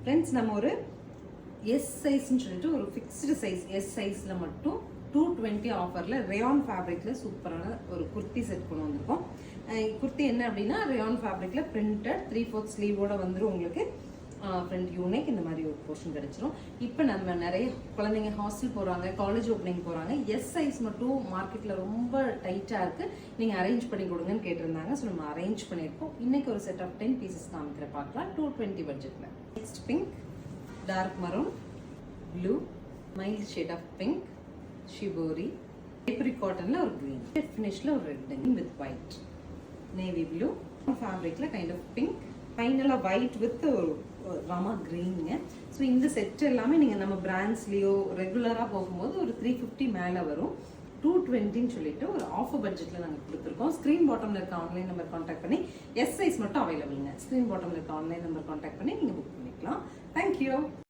Friends, நம்ம ஒரு S சைஸ்ன்னு சொல்லிட்டு ஒரு ஃபிக்ஸ்டு சைஸ் எஸ் சைஸில் மட்டும் 220 ஆஃபரில் ரேயான் ஃபேப்ரிக்கில் சூப்பரான ஒரு குர்த்தி செட் கொண்டு வந்திருக்கோம். குர்த்தி என்ன அப்படின்னா ரேயான் ஃபேப்ரிக்கில் பிரிண்டட் 3/4 ஸ்லீவோட வந்துடும். உங்களுக்கு ஃப்ரண்ட் யூனிக் இந்த மாதிரி ஒரு போர்ஷன் கிடைச்சிரும். இப்போ நம்ம நிறைய குழந்தைங்க ஹாஸ்டல் போகிறாங்க, காலேஜ் ஓப்பனிங் போகிறாங்க. எஸ் சைஸ் மட்டும் மார்க்கெட்டில் ரொம்ப டைட்டாக இருக்குது, நீங்கள் அரேஞ்ச் பண்ணி கொடுங்கன்னு கேட்டிருந்தாங்க. ஸோ நம்ம அரேஞ்ச் பண்ணியிருக்கோம். இன்றைக்கி ஒரு செட் ஆஃப் 10 பீசஸ் காமிக்கிற பார்க்கலாம் 220 பட்ஜெட்டில். Next pink, dark maroon, blue, mild shade of pink, shibori, ஏப்ரி காட்டனில் ஒரு க்ரீன், ஃபினிஷில் ஒரு red with white, navy blue ஃபேப்ரிக்கில் கைண்ட் ஆஃப் பிங்க், ஃபைனலாக ஒயிட் வித் ஒரு ராமா க்ரீனுங்க. ஸோ இந்த செட் எல்லாமே நீங்கள் நம்ம பிராண்ட்ஸ்லேயோ ரெகுலராக போகும்போது ஒரு 350 மேலே வரும். 220ன்னு சொல்லிட்டு ஒரு ஆஃபர் பட்ஜெட்டில் நாங்கள் கொடுத்துருக்கோம். ஸ்க்ரீன் பாட்டமில் இருக்க ஆன்லைன் நம்பர் கான்டாக்ட் பண்ணி எஸ் சைஸ் மட்டும் அவைலபிள்ங்க. ஸ்க்ரீன் பாட்டமில் இருக்க ஆன்லைன் நம்பர் கான்டாக்ட் பண்ணி நீங்கள் புக் பண்ணிக்கலாம். தேங்க்யூ.